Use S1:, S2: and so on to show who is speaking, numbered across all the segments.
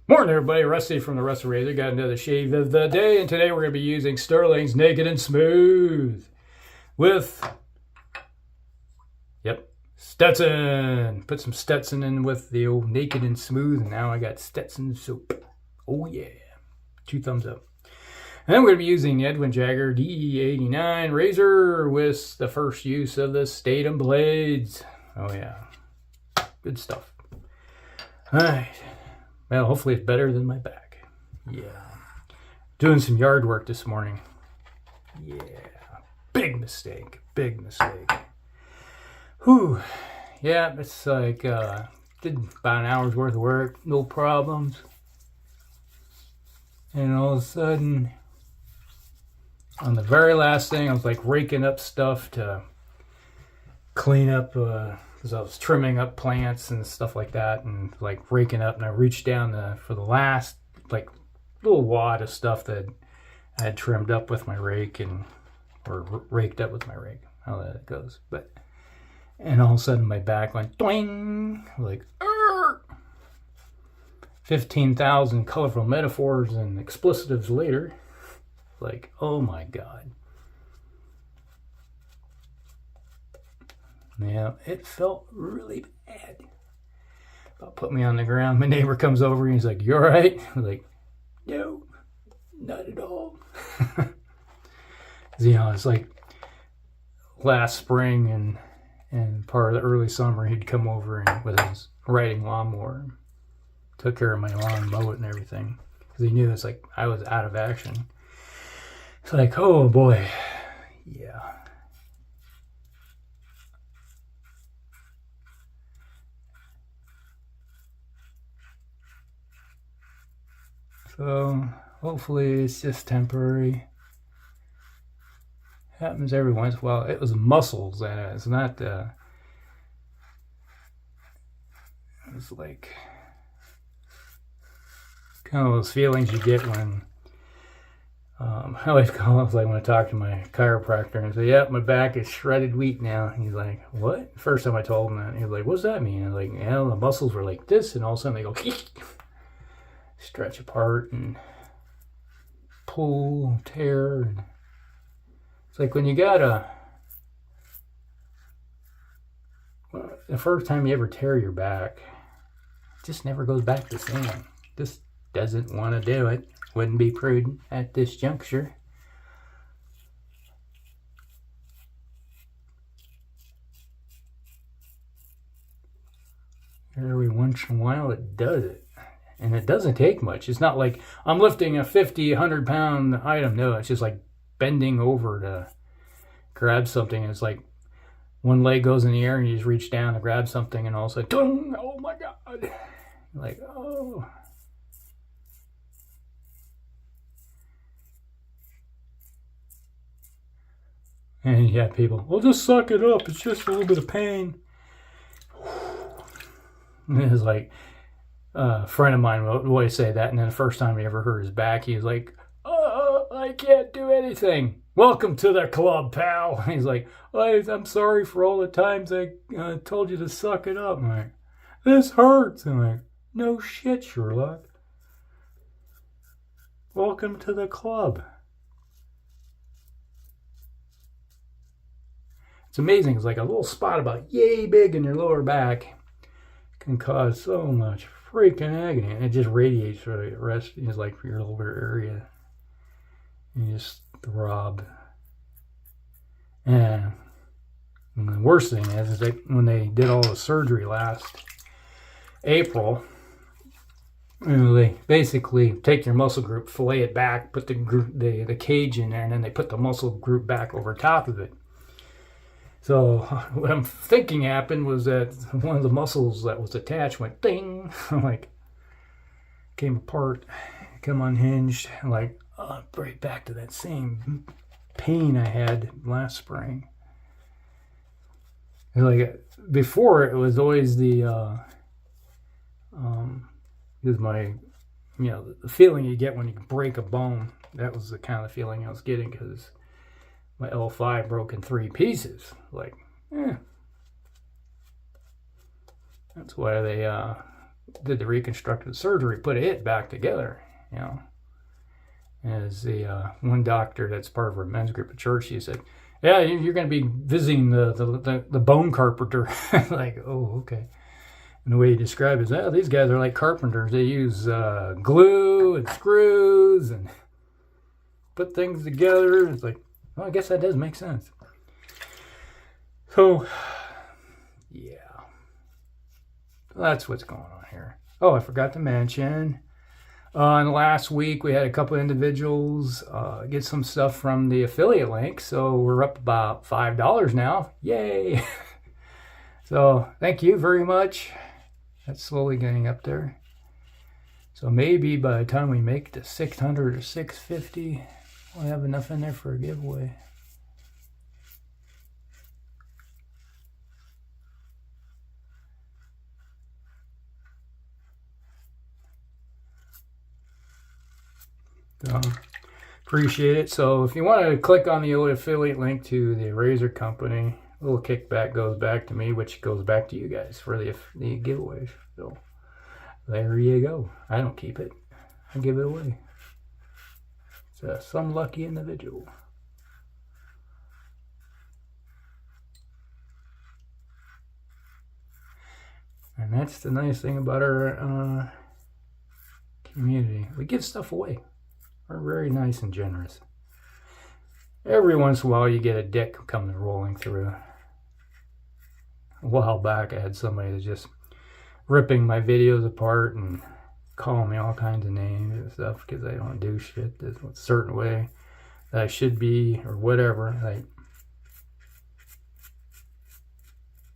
S1: Morning everybody, Rusty from the Rusty Razor. Got another shave of the day, and today we're going to be using Stirling's Naked and Smooth with, Stetson. Put some Stetson in with the old Naked and Smooth, and now I got Stetson soap. Oh yeah, 2 thumbs up. And then we're going to be using the Edwin Jagger DE89 razor with the first use of the Statum blades. Oh yeah, good stuff. Alright. Well, hopefully it's better than my back. Yeah. Doing some yard work this morning. Yeah. Big mistake. Big mistake. Whew. Yeah, it's like, did about an hour's worth of work. No problems. And all of a sudden, on the very last thing, I was like raking up stuff to clean up, because I was trimming up plants and stuff like that, and like raking up, and I reached down for the last like little wad of stuff that I had trimmed up with my rake, or raked up with my rake, how that goes. And all of a sudden my back went doing, like 15,000 colorful metaphors and explicitives later, like, oh my God. Yeah, it felt really bad. About put me on the ground. My neighbor comes over and he's like, "You all right?" I'm like, "No, not at all." You know, it's like last spring and part of the early summer, he'd come over and with his riding lawnmower, took care of my lawn, mow it and everything, because he knew it's like I was out of action. It's like, oh boy, yeah. So hopefully it's just temporary. Happens every once in a while. It was muscles, and it's not. It's like kind of those feelings you get when. I always call it like when I talk to my chiropractor and say, "Yep, my back is shredded wheat now." And he's like, "What?" First time I told him that, he was like, "What's that mean?" I'm like, "Yeah, the muscles were like this," and all of a sudden they go. Stretch apart and pull, tear, and it's like when you got the first time you ever tear your back, it just never goes back the same. Just doesn't want to do it. Wouldn't be prudent at this juncture. Every once in a while it does it. And it doesn't take much. It's not like I'm lifting a 50, 100 pound item. No, it's just like bending over to grab something. And it's like one leg goes in the air and you just reach down to grab something, and all of a sudden, oh my God. Like, oh. And you have people, well, just suck it up. It's just a little bit of pain. And it's like, a friend of mine would always say that, and then the first time he ever hurt his back, he was like, "Oh, I can't do anything. Welcome to the club, pal." He's like, "I'm sorry for all the times I told you to suck it up." I'm like, "This hurts." I'm like, "No shit, Sherlock. Welcome to the club." It's amazing. It's like a little spot about yay big in your lower back can cause so much freaking agony, and it just radiates for the rest. It's like for your lower area, you just throb. And the worst thing is like when they did all the surgery last April, they basically take your muscle group, fillet it back, put the cage in there, and then they put the muscle group back over top of it. So what I'm thinking happened was that one of the muscles that was attached went ding, like came apart, come unhinged, like right back to that same pain I had last spring. Like before, it was always the feeling you get when you break a bone. That was the kind of feeling I was getting, because my L5 broke in 3 pieces. Like, That's why they did the reconstructive surgery, put it back together, you know. As the one doctor that's part of our men's group at church, he said, yeah, you're going to be visiting the bone carpenter. Like, oh, okay. And the way he described it is, oh, these guys are like carpenters. They use glue and screws and put things together. It's like, well, I guess that does make sense. So, yeah. That's what's going on here. Oh, I forgot to mention, last week we had a couple individuals get some stuff from the affiliate link. So we're up about $5 now. Yay! So thank you very much. That's slowly getting up there. So maybe by the time we make it to 600 or 650, we'll have enough in there for a giveaway. So, appreciate it. So if you want to click on the affiliate link to the razor company, a little kickback goes back to me, which goes back to you guys for the giveaway. So there you go. I don't keep it. I give it away. It's some lucky individual. And that's the nice thing about our community. We give stuff away. We're very nice and generous. Every once in a while you get a dick coming rolling through. A while back I had somebody that's just ripping my videos apart and calling me all kinds of names and stuff because I don't do shit this a certain way that I should be or whatever. Like,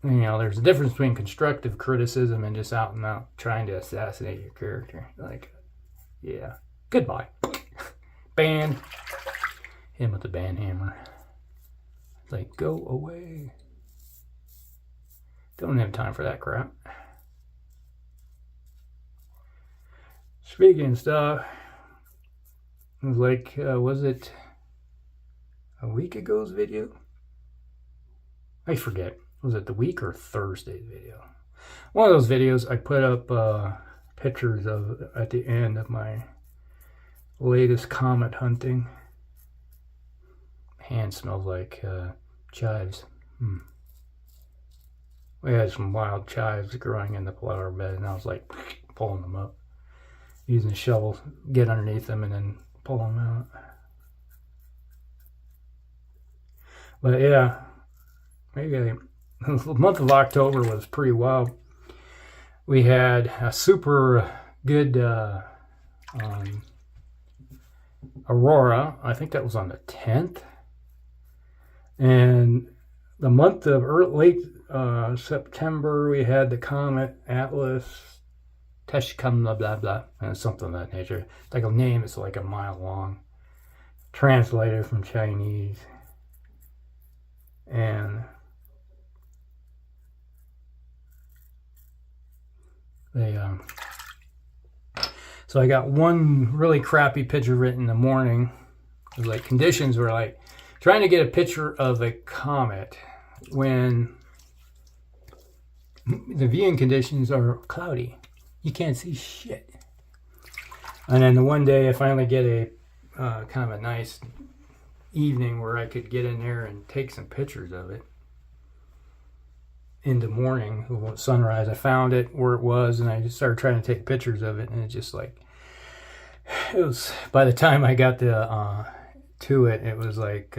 S1: you know, there's a difference between constructive criticism and just out and out trying to assassinate your character. Like, yeah, goodbye. Ban. Him with the ban hammer. It's like, go away. Don't have time for that crap. Speaking of stuff, it was like, was it a week ago's video? I forget. Was it the week or Thursday's video? One of those videos I put up pictures of at the end of my latest comet hunting. Hand smells like chives. We had some wild chives growing in the flower bed, and I was like pulling them up, using a shovel, get underneath them, and then pull them out. But yeah, maybe the month of October was pretty wild. We had a super good aurora. I think that was on the 10th. And the month of late September, we had the comet Atlas Teshkam blah blah blah, and something of that nature. It's like a name. It's like a mile long, translated from Chinese. And they so I got one really crappy picture of it in the morning. It was like conditions were like trying to get a picture of a comet when the viewing conditions are cloudy. You can't see shit. And then the one day I finally get a kind of a nice evening where I could get in there and take some pictures of it. In the morning, sunrise, I found it where it was, and I just started trying to take pictures of it, and it's just like, it was, by the time I got to it, it was like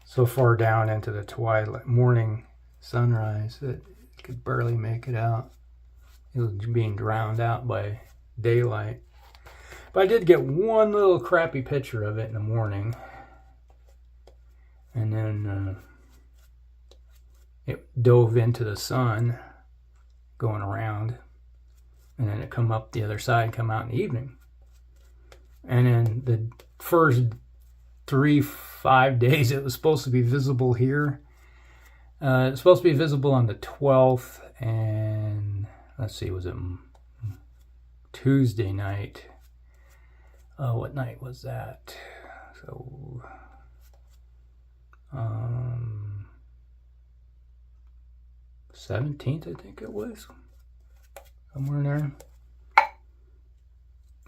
S1: so far down into the twilight, morning sunrise that I could barely make it out. It was being drowned out by daylight. But I did get one little crappy picture of it in the morning, and then it dove into the sun going around, and then it come up the other side, come out in the evening. And then the first 3-5 days it was supposed to be visible here. It's supposed to be visible on the 12th, and let's see, was it Tuesday night? What night was that? So 17th, I think it was. somewhere in there.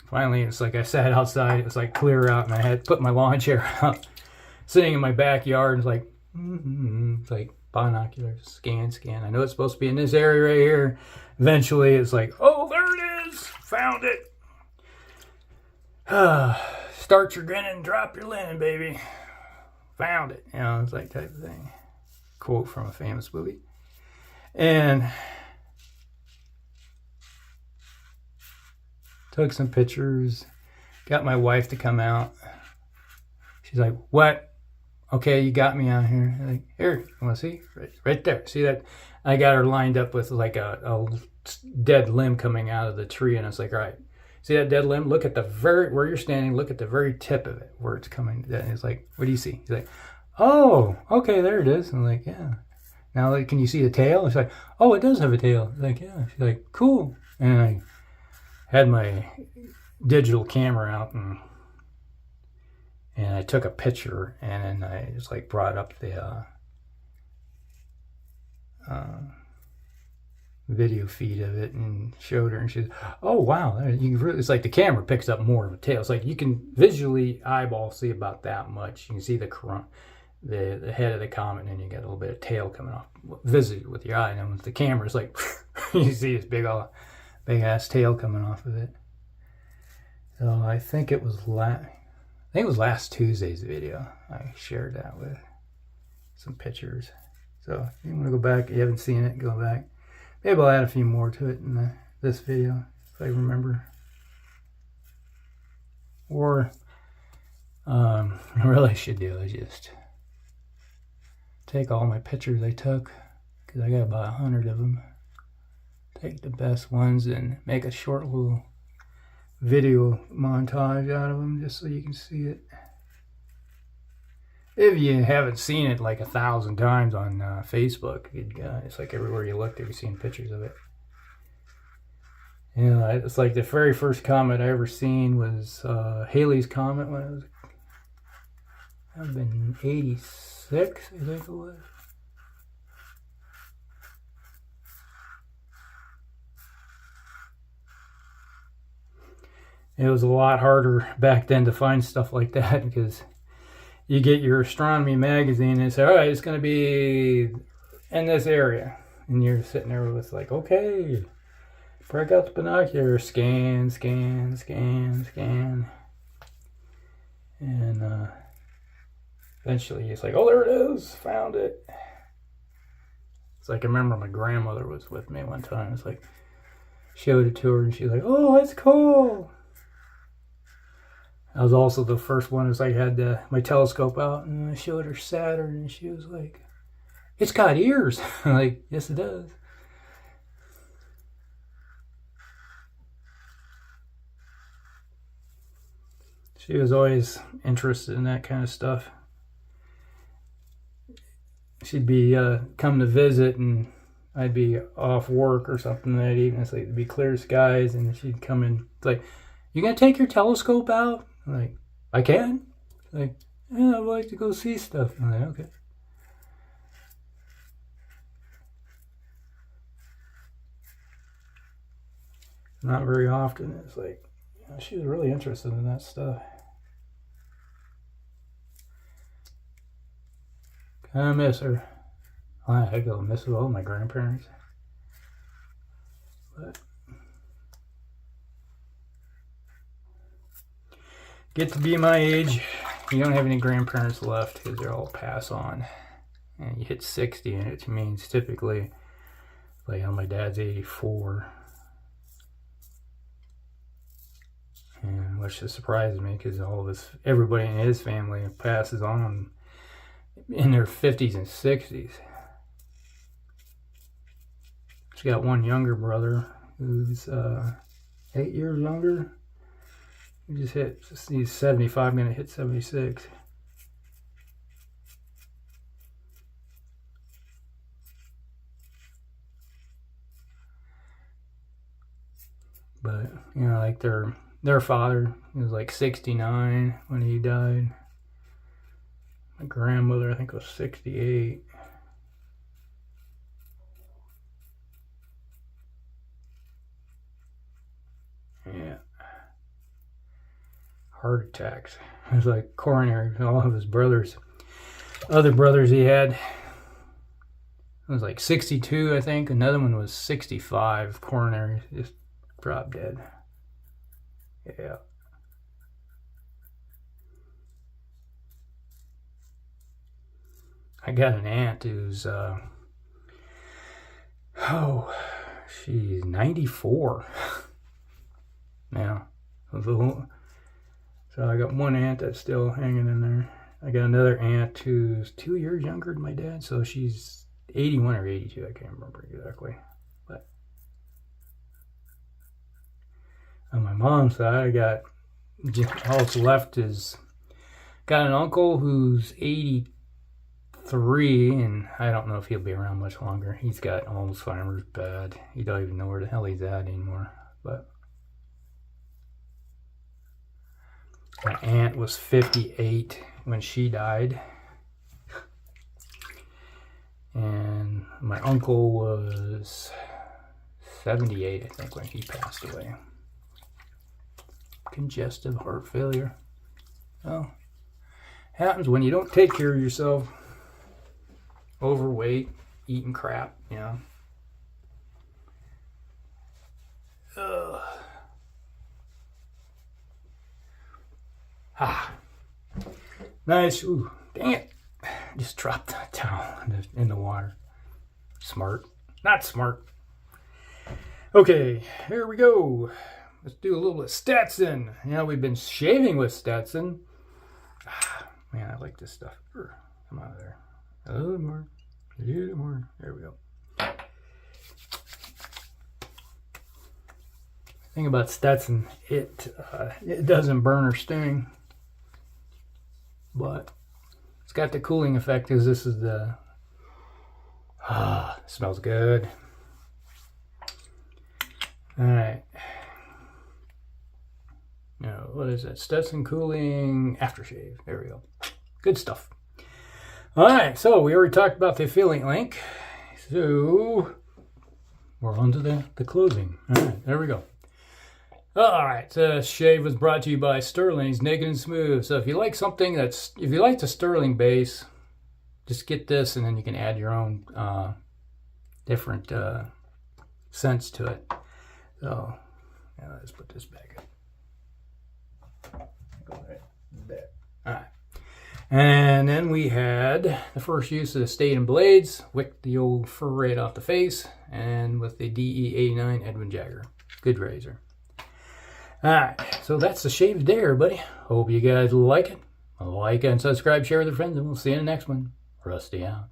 S1: Finally, it's like I sat outside. It was like clear out, and I had put my lawn chair out, sitting in my backyard. It's like, it's like binoculars, scan. I know it's supposed to be in this area right here. Eventually, it's like, oh, there it is. Found it. Start your grinning, drop your linen, baby. Found it. You know, it's like type of thing. Quote from a famous movie. And took some pictures. Got my wife to come out. She's like, what? Okay, you got me out here. I'm like, here, you want to see? Right there. See that? I got her lined up with like a dead limb coming out of the tree. And I was like, all right. See that dead limb? Look at the where you're standing, look at the very tip of it, where it's coming. And it's like, what do you see? He's like, oh, okay, there it is. I'm like, yeah. Now, like, can you see the tail? It's like, oh, it does have a tail. I'm like, yeah. She's like, cool. And I had my digital camera out and I took a picture, and then I just like brought up the video feed of it and showed her, and she's, oh wow, you can really, it's like the camera picks up more of a tail. It's like you can visually eyeball see about that much. You can see the head of the comet, and then you get a little bit of tail coming off visually with your eye. And then with the camera, it's like you see this big ass tail coming off of it. So I think it was last Tuesday's video. I shared that with some pictures. So if you want to go back, if you haven't seen it, go back. Maybe I'll add a few more to it in this video, if I remember. Or, what I really should do is just take all my pictures I took, because I got about 100 of them. Take the best ones and make a short little video montage out of them, just so you can see it. If you haven't seen it like 1,000 times on Facebook, it's like everywhere you look, you're seeing pictures of it. Yeah, it's like the very first comet I ever seen was Halley's Comet when it was, that would have been 86, I think it was. It was a lot harder back then to find stuff like that, because you get your astronomy magazine and say, all right, it's going to be in this area. And you're sitting there with like, okay, break out the binocular, scan. And eventually it's like, oh, there it is, found it. It's like, I remember my grandmother was with me one time. It's like, showed it to her and she's like, oh, that's cool. I was also the first one, as I had my telescope out, and I showed her Saturn, and she was like, it's got ears. I'm like, yes, it does. She was always interested in that kind of stuff. She'd be come to visit, and I'd be off work or something that evening. It's like, it'd be clear skies, and she'd come in, like, you gonna take your telescope out? I'm like, I can. Like, yeah, I'd like to go see stuff. I'm like, okay. Not very often. It's like, you know, she was really interested in that stuff. I miss her. I go miss all my grandparents. But get to be my age, you don't have any grandparents left because they're all pass on. And you hit 60, and it means typically, like, you know, my dad's 84. And which just surprises me, because everybody in his family passes on in their 50s and 60s. He's got one younger brother who's 8 years younger. He's 75, gonna hit 76. But, you know, like their father was like 69 when he died. My grandmother, I think, was 68. heart attacks. It was like coronary. All of his brothers, other brothers he had, it was like 62, I think. Another one was 65. Coronary, just dropped dead. Yeah. I got an aunt who's, she's 94 now. So I got one aunt that's still hanging in there. I got another aunt who's 2 years younger than my dad, so she's 81 or 82, I can't remember exactly. But on my mom's side, I got, all that's left is, got an uncle who's 83, and I don't know if he'll be around much longer. He's got Alzheimer's bad. He don't even know where the hell he's at anymore. But my aunt was 58 when she died. And my uncle was 78, I think, when he passed away. Congestive heart failure. Oh, happens when you don't take care of yourself. Overweight, eating crap, you know. Ugh. Nice. Ooh, dang it. Just dropped the towel in the water. Smart. Not smart. Okay, here we go. Let's do a little bit of Stetson. You know, we've been shaving with Stetson. Man, I like this stuff. Come out of there. A little more. A little more. There we go. Thing about Stetson, it doesn't burn or sting, but it's got the cooling effect because this is the smells good. All right. Now, what is that? Stetson cooling aftershave. There we go. Good stuff. All right, so we already talked about the affiliate link, so we're on to the closing. All right, there we go. All right, the shave was brought to you by Stirling's Naked and Smooth. So if you like something if you like the Stirling base, just get this, and then you can add your own different scents to it. So now let's put this back up. Go right there. All right. And then we had the first use of the Statum blades, wicked the old fur right off the face, and with the DE89 Edwin Jagger. Good razor. Alright, so that's the shave today, everybody. Hope you guys like it. Like and subscribe, share with your friends, and we'll see you in the next one. Rusty out.